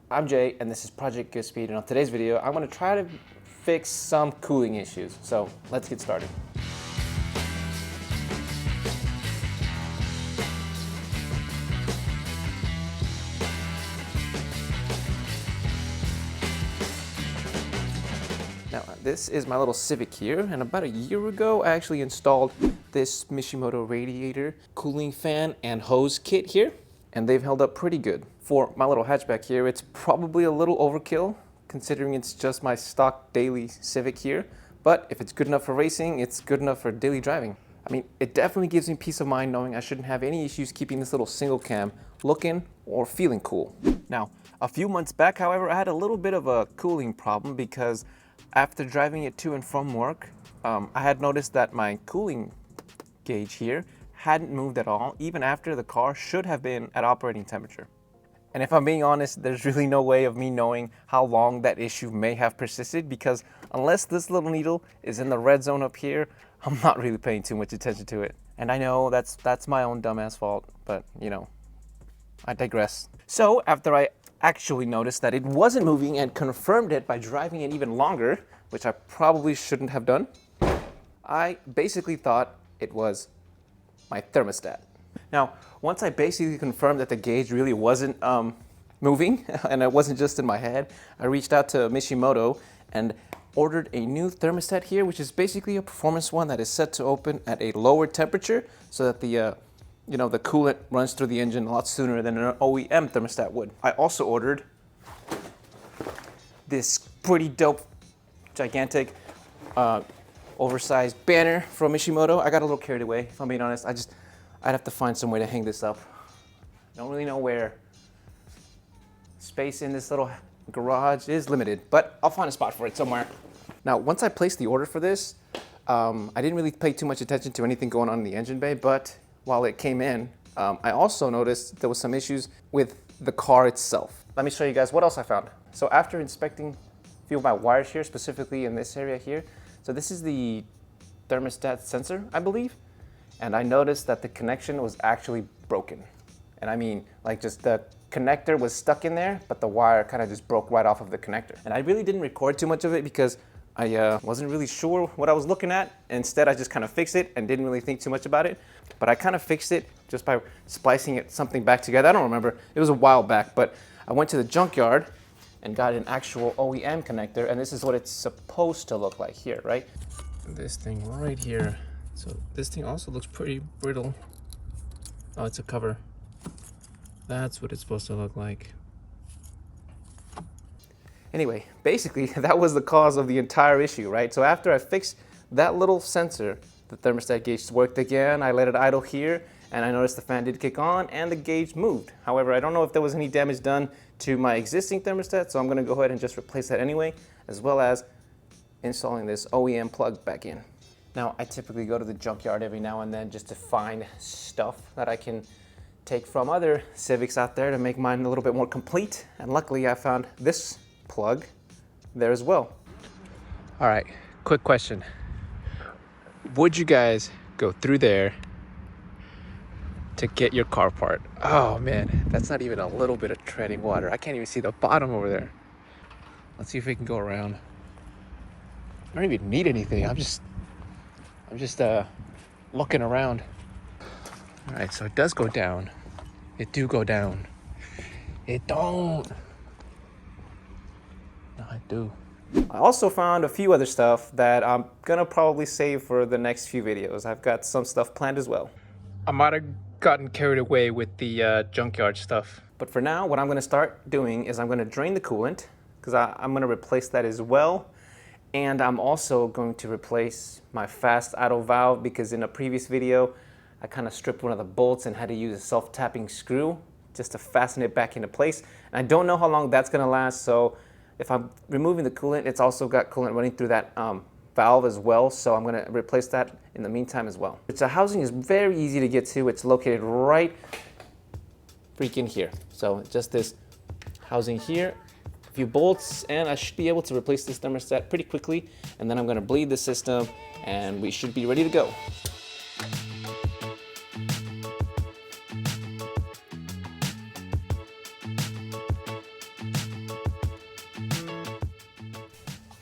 I'm Jay, and this is Project GoodSpeed, and on today's video, I'm going to try to fix some cooling issues. So let's get started. Now, this is my little Civic here, and about a year ago, I actually installed this Mishimoto radiator, cooling fan, and hose kit here, and they've held up pretty good. For my little hatchback here, it's probably a little overkill, considering it's just my stock daily Civic here, but if it's good enough for racing, it's good enough for daily driving. I mean, it definitely gives me peace of mind knowing I shouldn't have any issues keeping this little single cam looking or feeling cool. Now, a few months back, however, I had a little bit of a cooling problem because after driving it to and from work, I had noticed that my cooling gauge here hadn't moved at all, even after the car should have been at operating temperature. And if I'm being honest, there's really no way of me knowing how long that issue may have persisted, because unless this little needle is in the red zone up here, I'm not really paying too much attention to it. And I know that's my own dumbass fault, but you know, I digress. So after I actually noticed that it wasn't moving and confirmed it by driving it even longer, which I probably shouldn't have done, I basically thought it was my thermostat. Now, once I basically confirmed that the gauge really wasn't moving and it wasn't just in my head, I reached out to Mishimoto and ordered a new thermostat here, which is basically a performance one that is set to open at a lower temperature so that the the coolant runs through the engine a lot sooner than an OEM thermostat would. I also ordered this pretty dope, gigantic, oversized banner from Mishimoto. I got a little carried away, if I'm being honest. I'd have to find some way to hang this up. Don't really know where. Space in this little garage is limited, but I'll find a spot for it somewhere. Now, once I placed the order for this, I didn't really pay too much attention to anything going on in the engine bay, but while it came in, I also noticed there was some issues with the car itself. Let me show you guys what else I found. So after inspecting a few of my wires here, specifically in this area here, so this is the thermostat sensor, I believe, and I noticed that the connection was actually broken. And I mean, like, just the connector was stuck in there, but the wire kind of just broke right off of the connector. And I really didn't record too much of it because I wasn't really sure what I was looking at. Instead, I just kind of fixed it and didn't really think too much about it. But I kind of fixed it just by splicing something back together. I don't remember. It was a while back, but I went to the junkyard and got an actual OEM connector, and this is what it's supposed to look like here, right? This thing right here. So this thing also looks pretty brittle. Oh, it's a cover. That's what it's supposed to look like. Anyway, basically, that was the cause of the entire issue, right? So after I fixed that little sensor, the thermostat gauge worked again. I let it idle here, and I noticed the fan did kick on, and the gauge moved. However, I don't know if there was any damage done to my existing thermostat, so I'm gonna go ahead and just replace that anyway, as well as installing this OEM plug back in. Now, I typically go to the junkyard every now and then just to find stuff that I can take from other Civics out there to make mine a little bit more complete, and luckily I found this plug there as well. All right, quick question. Would you guys go through there to get your car part? Oh man, that's not even a little bit of treading water. I can't even see the bottom over there. Let's see if we can go around. I don't even need anything. I'm just looking around. All right, so it does go down. It do go down. It don't. No, I do. I also found a few other stuff that I'm gonna probably save for the next few videos. I've got some stuff planned as well. I might have gotten carried away with the junkyard stuff. But for now, what I'm gonna start doing is I'm gonna drain the coolant, because I'm gonna replace that as well. And I'm also going to replace my fast idle valve, because in a previous video, I kind of stripped one of the bolts and had to use a self-tapping screw just to fasten it back into place. And I don't know how long that's gonna last, so if I'm removing the coolant, it's also got coolant running through that valve as well, so I'm gonna replace that in the meantime as well. The housing is very easy to get to. It's located right freaking here. So just this housing here, a few bolts, and I should be able to replace this thermostat pretty quickly, and then I'm gonna bleed the system, and we should be ready to go.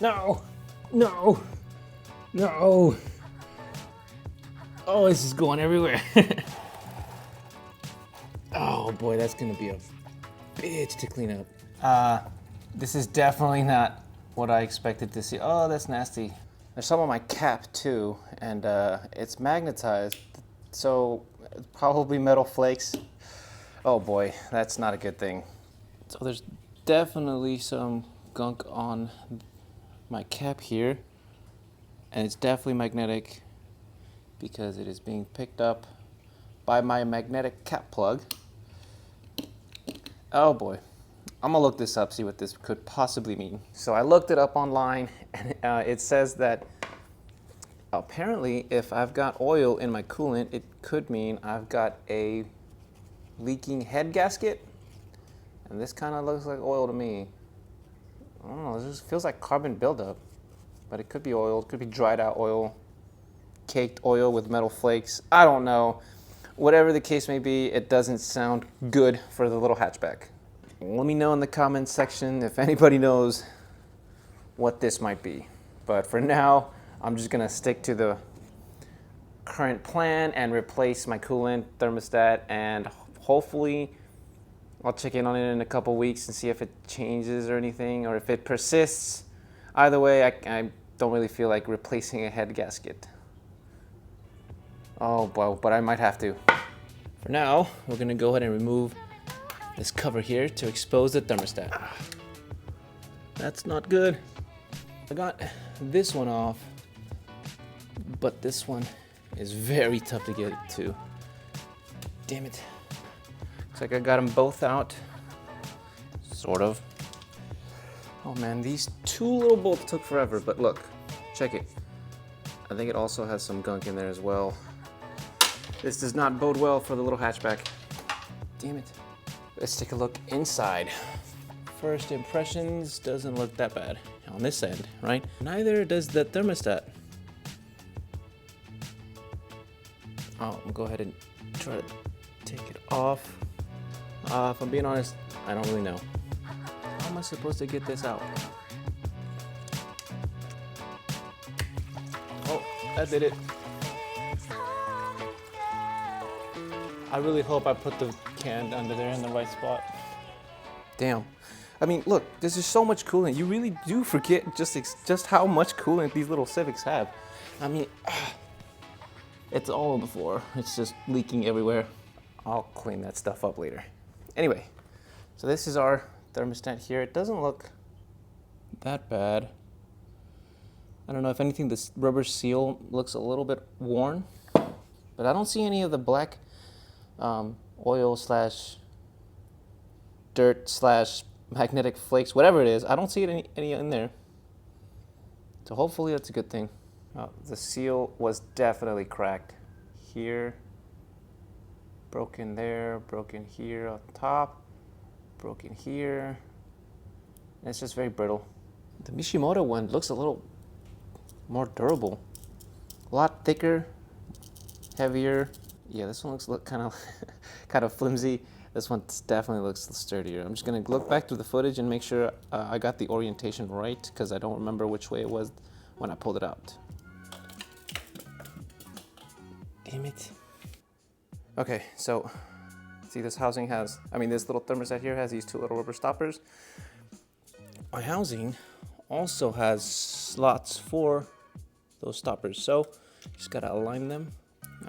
No, no, no. Oh, this is going everywhere. Oh boy, that's gonna be a bitch to clean up. This is definitely not what I expected to see. Oh, that's nasty. There's some on my cap too, and it's magnetized, so probably metal flakes. Oh boy, that's not a good thing. So there's definitely some gunk on my cap here, and it's definitely magnetic because it is being picked up by my magnetic cap plug. Oh boy. I'm gonna look this up, see what this could possibly mean. So I looked it up online, and it says that apparently if I've got oil in my coolant, it could mean I've got a leaking head gasket. And this kind of looks like oil to me. I don't know, this just feels like carbon buildup. But it could be oil, it could be dried out oil, caked oil with metal flakes. I don't know. Whatever the case may be, it doesn't sound good for the little hatchback. Let me know in the comments section if anybody knows what this might be. But for now, I'm just gonna stick to the current plan and replace my coolant, thermostat, and hopefully I'll check in on it in a couple weeks and see if it changes or anything, or if it persists. Either way, I don't really feel like replacing a head gasket. Oh, well, but I might have to. For now, we're gonna go ahead and remove this cover here to expose the thermostat. That's not good. I got this one off, but this one is very tough to get to. Damn it. Looks like I got them both out. Sort of. Oh man, these two little bolts took forever, but look, check it. I think it also has some gunk in there as well. This does not bode well for the little hatchback. Damn it. Let's take a look inside. First impressions doesn't look that bad on this end, right? Neither does the thermostat. I'll go ahead and try to take it off. If I'm being honest, I don't really know. How am I supposed to get this out? Oh, that did it. I really hope I put the can under there in the right spot. Damn. I mean, look, this is so much coolant. You really do forget just how much coolant these little Civics have. I mean, it's all on the floor. It's just leaking everywhere. I'll clean that stuff up later. Anyway, so this is our thermostat here. It doesn't look that bad. I don't know, if anything, this rubber seal looks a little bit worn, but I don't see any of the black oil slash dirt slash magnetic flakes, whatever it is. I don't see it any in there. So hopefully that's a good thing. The seal was definitely cracked here, broken there, broken here on top, broken here. And it's just very brittle. The Mishimoto one looks a little more durable, a lot thicker, heavier. Yeah, this one looks kind of flimsy. This one definitely looks sturdier. I'm just gonna look back through the footage and make sure I got the orientation right, because I don't remember which way it was when I pulled it out. Damn it. Okay, so see, this housing has, this little thermostat here has these two little rubber stoppers. My housing also has slots for those stoppers, so just gotta align them.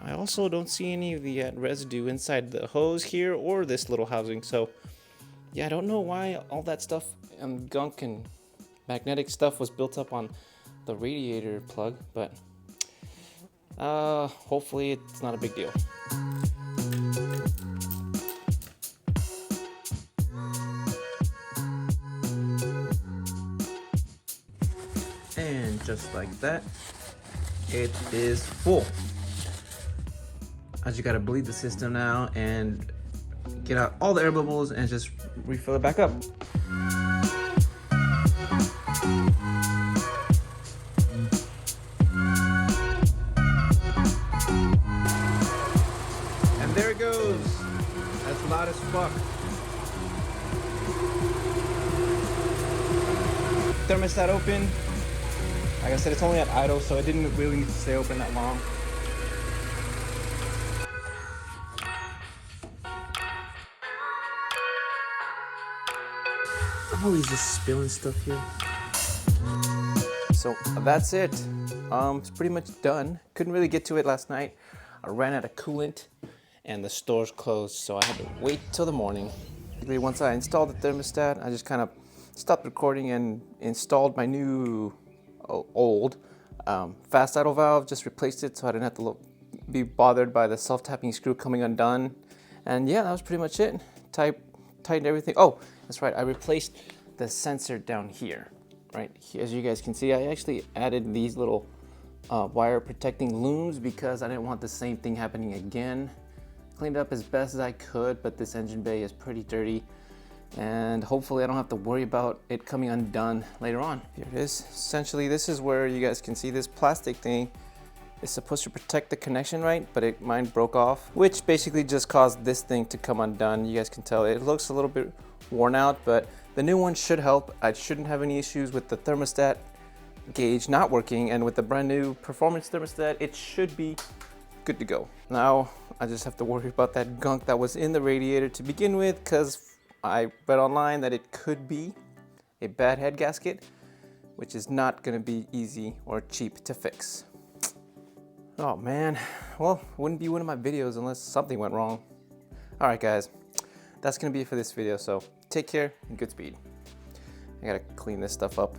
I also don't see any of the residue inside the hose here or this little housing, so yeah, I don't know why all that stuff and gunk and magnetic stuff was built up on the radiator plug, but hopefully it's not a big deal. And just like that, it is full. I just gotta bleed the system now and get out all the air bubbles and just refill it back up. And there it goes. That's loud as fuck. Thermostat open. Like I said, it's only at idle, so it didn't really need to stay open that long. I'm always just spilling stuff here. So that's it. It's pretty much done. Couldn't really get to it last night. I ran out of coolant and the store's closed, so I had to wait till the morning. Once I installed the thermostat, I just kind of stopped recording and installed my new old fast idle valve. Just replaced it so I didn't have to be bothered by the self-tapping screw coming undone. And yeah, that was pretty much it. Tightened everything. Oh, that's right, I replaced the sensor down here. Right, as you guys can see, I actually added these little wire protecting looms because I didn't want the same thing happening again. Cleaned it up as best as I could, but this engine bay is pretty dirty, and hopefully I don't have to worry about it coming undone later on. Here it is. Essentially, this is where you guys can see this plastic thing is supposed to protect the connection, right? But mine broke off, which basically just caused this thing to come undone. You guys can tell it looks a little bit worn out, but the new one should help. I shouldn't have any issues with the thermostat gauge not working, and with the brand new performance thermostat, it should be good to go. Now, I just have to worry about that gunk that was in the radiator to begin with, because I read online that it could be a bad head gasket, which is not gonna be easy or cheap to fix. Oh man, well, it wouldn't be one of my videos unless something went wrong. All right guys, that's gonna be it for this video, so take care and Goodspeed. I gotta clean this stuff up.